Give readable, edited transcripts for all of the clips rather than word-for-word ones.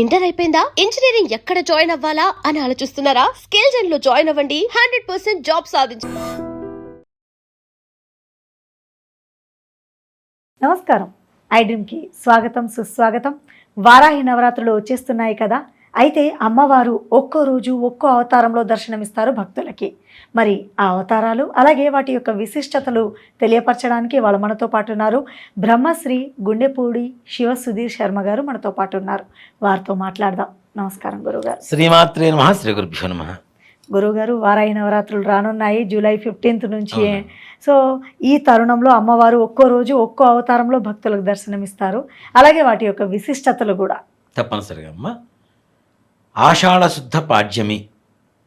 Inter అయిపోయిందా? Engineering ఎక్కడ join అవ్వాలా అని ఆలోచిస్తున్నారా? స్కిల్ జెన్ లో జాయిన్ అవ్వండి. 100% జాబ్ సాధించండి. నమస్కారం. ఐడ్రీమ్కి స్వాగతం, సుస్వాగతం. వారాహి నవరాత్రులు వచ్చేస్తున్నాయి కదా. అయితే అమ్మవారు ఒక్కో రోజు ఒక్కో అవతారంలో దర్శనమిస్తారు భక్తులకి. మరి ఆ అవతారాలు అలాగే వాటి యొక్క విశిష్టతలు తెలియపరచడానికి వాళ్ళు మనతో పాటు ఉన్నారు. బ్రహ్మశ్రీ గుండెపూడి శివ సుధీర్ శర్మ గారు మనతో పాటు ఉన్నారు. వారితో మాట్లాడదాం. నమస్కారం గురుగారు. శ్రీమాత్రే నమః. శ్రీ గురుభ్యో నమః. గురుగారు, వారాహి నవరాత్రులు రానున్నాయి జూలై 15 నుంచి. సో ఈ తరుణంలో అమ్మవారు ఒక్కో రోజు ఒక్కో అవతారంలో భక్తులకు దర్శనమిస్తారు. అలాగే వాటి యొక్క విశిష్టతలు కూడా తప్పనిసరిగా అమ్మ. ఆషాఢ శుద్ధ పాడ్యమి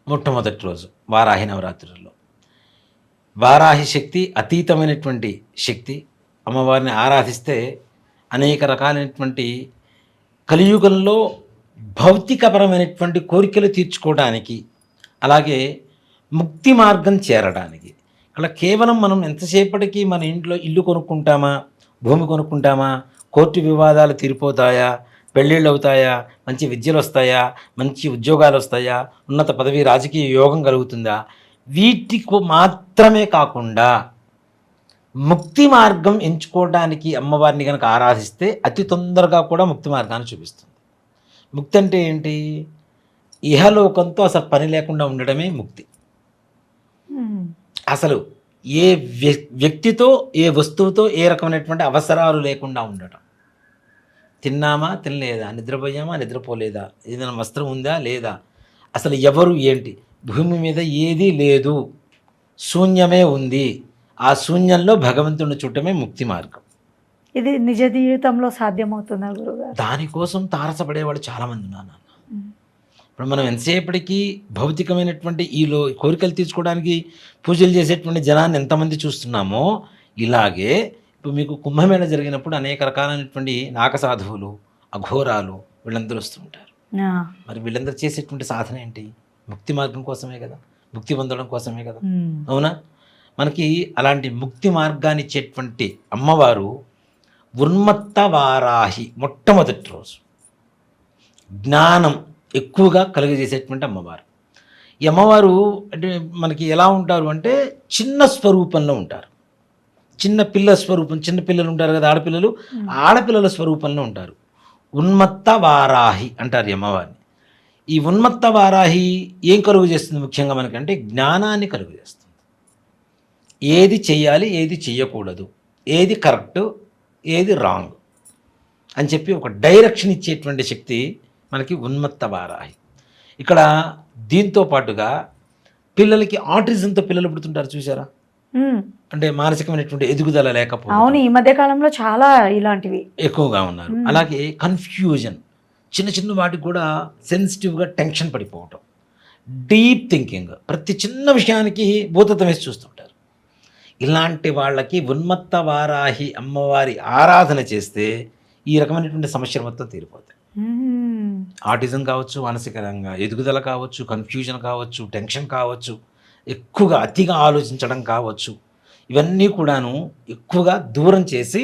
మొట్టమొదటి రోజు వారాహి నవరాత్రుల్లో. వారాహి శక్తి అతీతమైనటువంటి శక్తి. అమ్మవారిని ఆరాధిస్తే అనేక రకాలైనటువంటి కలియుగంలో భౌతికపరమైనటువంటి కోరికలు తీర్చుకోవడానికి, అలాగే ముక్తి మార్గం చేరడానికి. అలా కేవలం మనం ఎంతసేపటికి మన ఇంట్లో ఇల్లు కొనుక్కుంటామా, భూమి కొనుక్కుంటామా, కోర్టు వివాదాలు తీరిపోతాయా, పెళ్ళిళ్ళు అవుతాయా, మంచి విద్యలు వస్తాయా, మంచి ఉద్యోగాలు వస్తాయా, ఉన్నత పదవి రాజకీయ యోగం కలుగుతుందా, వీటికి మాత్రమే కాకుండా ముక్తి మార్గం ఎంచుకోవడానికి అమ్మవారిని కనుక ఆరాధిస్తే అతి తొందరగా కూడా ముక్తి మార్గాన్ని చూపిస్తుంది. ముక్తి అంటే ఏంటి? ఇహలోకంతో అసలు పని లేకుండా ఉండడమే ముక్తి. అసలు ఏ వ్యక్తితో, ఏ వస్తువుతో ఏ రకమైనటువంటి అవసరాలు లేకుండా ఉండటం. తిన్నామా తినలేదా, నిద్రపోయామా నిద్రపోలేదా, ఏదైనా వస్త్రం ఉందా లేదా, అసలు ఎవరు ఏంటి, భూమి మీద ఏదీ లేదు, శూన్యమే ఉంది. ఆ శూన్యంలో భగవంతుడిని చూడటమే ముక్తి మార్గం. ఇది నిజ జీవితంలో సాధ్యమవుతుందా గురుగారు? దానికోసం తారసపడేవాళ్ళు చాలామంది ఉన్నారు. ఇప్పుడు మనం ఎంతసేపటికి భౌతికమైనటువంటి కోరికలు తీర్చుకోవడానికి పూజలు చేసేటువంటి జనాన్ని ఎంతమంది చూస్తున్నామో, ఇలాగే ఇప్పుడు మీకు కుంభమేళ జరిగినప్పుడు అనేక రకాలైనటువంటి నాగసాధువులు, అఘోరాలు వీళ్ళందరూ వస్తూ ఉంటారు. మరి వీళ్ళందరూ చేసేటువంటి సాధన ఏంటి? ముక్తి మార్గం కోసమే కదా, ముక్తి పొందడం కోసమే కదా, అవునా? మనకి అలాంటి ముక్తి మార్గాన్ని ఇచ్చేటువంటి అమ్మవారు ఉన్మత్త వారాహి. మొట్టమొదటి రోజు జ్ఞానం ఎక్కువగా కలుగజేసేటువంటి అమ్మవారు. ఈ అమ్మవారు అంటే మనకి ఎలా ఉంటారు అంటే చిన్న స్వరూపంలో ఉంటారు. చిన్న పిల్ల స్వరూపం, చిన్న పిల్లలు ఉంటారు కదా ఆడపిల్లలు, ఆడపిల్లల స్వరూపంలో ఉంటారు. ఉన్మత్త వారాహి అంటారు ఈ అమ్మవారిని. ఈ ఉన్మత్త వారాహి ఏం కలుగు చేస్తుంది? ముఖ్యంగా మనకంటే జ్ఞానాన్ని కలుగు చేస్తుంది. ఏది చెయ్యాలి, ఏది చెయ్యకూడదు, ఏది కరెక్ట్, ఏది రాంగ్ అని చెప్పి ఒక డైరెక్షన్ ఇచ్చేటువంటి శక్తి మనకి ఉన్మత్త వారాహి. ఇక్కడ దీంతో పాటుగా పిల్లలకి ఆటిజంతో పిల్లలు పుడుతుంటారు చూసారా, అంటే మానసికమైనటువంటి ఎదుగుదల లేకపోతే. అవును, ఈ మధ్య కాలంలో చాలా ఇలాంటివి ఎక్కువగా ఉన్నారు. అలాగే కన్ఫ్యూజన్, చిన్న చిన్న వాటికి కూడా సెన్సిటివ్గా టెన్షన్ పడిపోవటం, డీప్ థింకింగ్, ప్రతి చిన్న విషయానికి భూతత్వం వేసి చూస్తుంటారు. ఇలాంటి వాళ్ళకి ఉన్మత్త వారాహి అమ్మవారి ఆరాధన చేస్తే ఈ రకమైనటువంటి సమస్యలు మొత్తం తీరిపోతాయి. ఆటిజం కావచ్చు, మానసికంగా ఎదుగుదల కావచ్చు, కన్ఫ్యూజన్ కావచ్చు, టెన్షన్ కావచ్చు, ఎక్కువగా అతిగా ఆలోచించడం కావచ్చు, ఇవన్నీ కూడాను ఎక్కువగా దూరం చేసి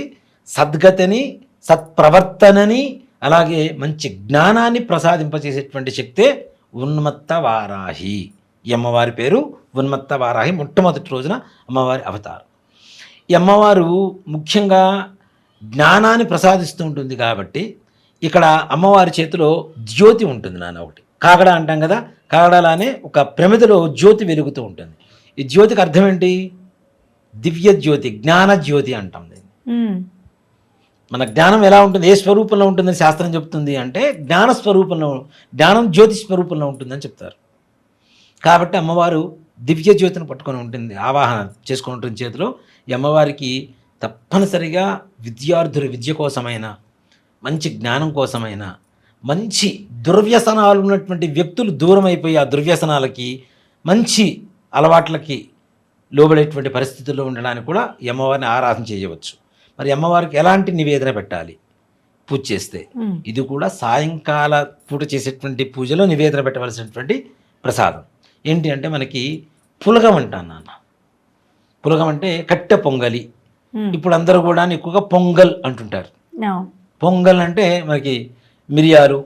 సద్గతిని, సత్ప్రవర్తనని, అలాగే మంచి జ్ఞానాన్ని ప్రసాదింపచేసేటువంటి శక్తే ఉన్మత్త వారాహి. ఈ అమ్మవారి పేరు ఉన్మత్త వారాహి. మొట్టమొదటి రోజున అమ్మవారి అవతారం. ఈ అమ్మవారు ముఖ్యంగా జ్ఞానాన్ని ప్రసాదిస్తూ ఉంటుంది కాబట్టి ఇక్కడ అమ్మవారి చేతిలో జ్యోతి ఉంటుంది నాన్న. ఒకటి కాగడ అంటాం కదా, కాగడలానే ఒక ప్రమిదలో జ్యోతి వెలుగుతూ ఉంటుంది. ఈ జ్యోతికి అర్థం ఏంటి? దివ్య జ్యోతి, జ్ఞాన జ్యోతి అంటాం దీన్ని. మన జ్ఞానం ఎలా ఉంటుంది, ఏ స్వరూపంలో ఉంటుందని శాస్త్రం చెప్తుంది అంటే జ్ఞాన స్వరూపంలో, జ్ఞానం జ్యోతి స్వరూపంలో ఉంటుందని చెప్తారు. కాబట్టి అమ్మవారు దివ్య జ్యోతిని పట్టుకొని ఉంటుంది, ఆవాహన చేసుకొని ఉంటుంది చేతిలో. ఈ అమ్మవారికి తప్పనిసరిగా విద్యార్థుల విద్య కోసమైనా, మంచి జ్ఞానం కోసమైనా, మంచి దుర్వ్యసనాలు ఉన్నటువంటి వ్యక్తులు దూరం అయిపోయి ఆ దుర్వ్యసనాలకి, మంచి అలవాట్లకి లోబడేటువంటి పరిస్థితుల్లో ఉండడానికి కూడా ఈ అమ్మవారిని ఆరాధన చేయవచ్చు. మరి అమ్మవారికి ఎలాంటి నివేదన పెట్టాలి పూజ చేస్తే? ఇది కూడా సాయంకాల పూట చేసేటువంటి పూజలో నివేదన పెట్టవలసినటువంటి ప్రసాదం ఏంటి అంటే మనకి పులగం అంటాను నాన్న. పులగం అంటే కట్టె పొంగలి. ఇప్పుడు అందరూ కూడా ఎక్కువగా పొంగల్ అంటుంటారు. పొంగల్ అంటే మనకి మిరియాలు,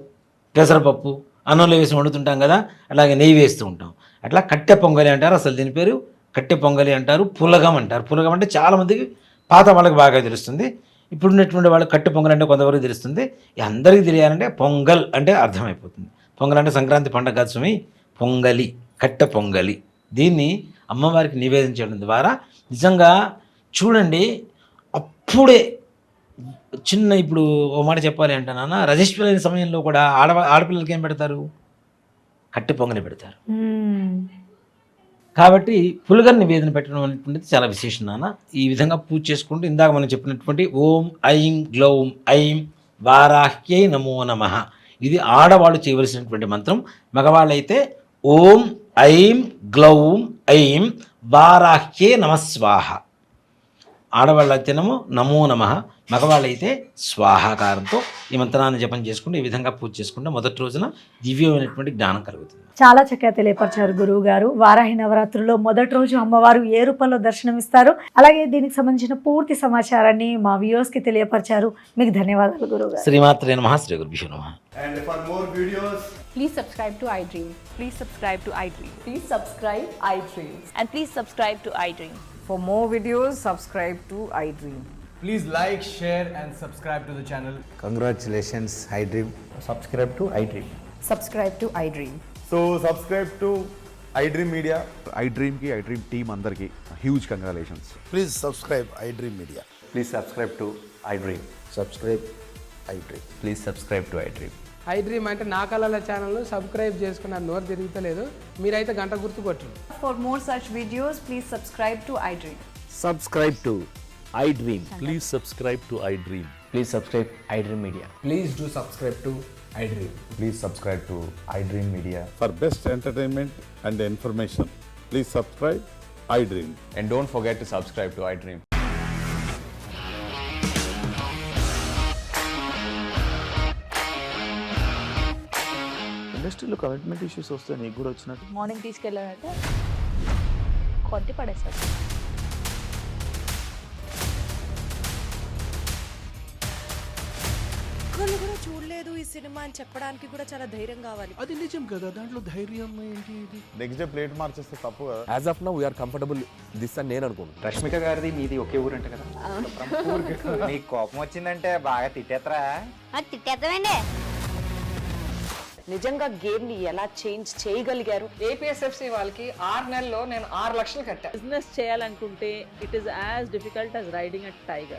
పెసరపప్పు అన్నంలో వేసి వండుతుంటాం కదా, అలాగే నెయ్యి వేస్తూ ఉంటాం. అట్లా కట్టె పొంగలి అంటారు. అసలు దీని పేరు కట్టె పొంగలి అంటారు, పులగం అంటారు. పులగం అంటే చాలామందికి పాత వాళ్ళకి బాగా తెలుస్తుంది, ఇప్పుడున్నటువంటి వాళ్ళు కట్టె పొంగల్ అంటే కొంతవరకు తెలుస్తుంది. అందరికీ తెలియాలంటే పొంగల్ అంటే అర్థమైపోతుంది. పొంగల్ అంటే సంక్రాంతి పండగ కాదు స్వామి, పొంగలి, కట్టె పొంగలి. దీన్ని అమ్మవారికి నివేదించడం ద్వారా నిజంగా చూడండి, అప్పుడే చిన్న ఇప్పుడు ఓ మాట చెప్పాలి అంటే నాన్న, రజస్వలైన సమయంలో కూడా ఆడపిల్లలకి ఏం పెడతారు? కట్టె పొంగలి పెడతారు. కాబట్టి పులగన్ నివేదన పెట్టడం అనేటువంటిది చాలా విశేషం నాన్న. ఈ విధంగా పూజ చేసుకుంటూ ఇందాక మనం చెప్పినటువంటి ఓం ఐం గ్లౌం ఐం వారాహ్యై నమో నమః, ఇది ఆడవాళ్ళు చేయవలసినటువంటి మంత్రం. మగవాళ్ళైతే ఓం ఐం గ్లౌం ఐం వారాహ్యే నమస్వాహ, ఆడవాళ్ళైతేనేమో నమో నమః, మగవాళ్ళైతే స్వాహాకారంతో ఈ మంత్రాన్ని జపం చేసుకుంటూ ఈ విధంగా పూజ చేసుకుంటే మొదటి రోజున దివ్యమైనటువంటి జ్ఞానం కలుగుతుంది. చాలా చక్కగా తెలియపరిచారు గురువు గారు. వారాహి నవరాత్రుల్లో మొదటి రోజు అమ్మవారు ఏ రూపంలో దర్శనమిస్తారు, అలాగే దీనికి సంబంధించిన పూర్తి సమాచారాన్ని మా వ్యూవర్స్ కి తెలియపరిచారు. మీకు ధన్యవాదాలు గురువు గారు. శ్రీమాత్రే నమః, శ్రీ గురుభ్యో నమః. And for more videos, Please subscribe to iDream. Please subscribe to iDream. Please subscribe iDream. And please subscribe to iDream. For more videos, subscribe to iDream. please like, share, and subscribe to the channel. Congratulations, iDream. Subscribe to iDream. Subscribe to iDream. So subscribe to iDream Media. iDream ki iDream team andarki huge congratulations. Please subscribe iDream Media. Please subscribe to iDream. Subscribe iDream. Please subscribe to iDream. iDream అంటే నా కళల channel subscribe చేసుకున్న నోరు తిరుగుతలేదు, మీరైతే గంట గుర్తు కొట్టండి. For more such videos, please subscribe to iDream. Subscribe to iDream. Please subscribe to iDream. Please subscribe iDream Media. Please do subscribe to iDream. Please subscribe to iDream Media. For best entertainment and information, please subscribe iDream. And don't forget to subscribe to iDream. ఇండస్ట్రీలో commitment issues వస్తే నీకు కూడా వచ్చినట్టు morning తీసుకెళ్ళాలంటే కొట్టి పడేస్తారు. ఒక్కళ్ళు కూడా చూడలేదు ఈ సినిమా అని చెప్పడానికి కూడా చాలా ధైర్యం కావాలి. అది నిజం కదా, దాంట్లో ధైర్యం ఏంటి? ఇది నెక్స్ట్ డే ప్లేట్ మార్చేస్తే తప్పు కదా. As of now, we are comfortable this అని నేను అనుకుంటున్నాను. రష్మిక గారిది మీది ఒకే ఊరంట కదా. నీకు కోపం వచ్చిందంటే బాగా తిట్టేత్తరా? తిట్టేద్దామండి. నిజంగా గేమ్ ని ఎలా చేంజ్ చేయగలిగారు? ఏపీఎస్ఎఫ్సి వాళ్ళకి 6 నెలల్లో నేను 6 లక్షలు కట్టా. బిజినెస్ చేయాలనుకుంటే it is as difficult as riding a tiger.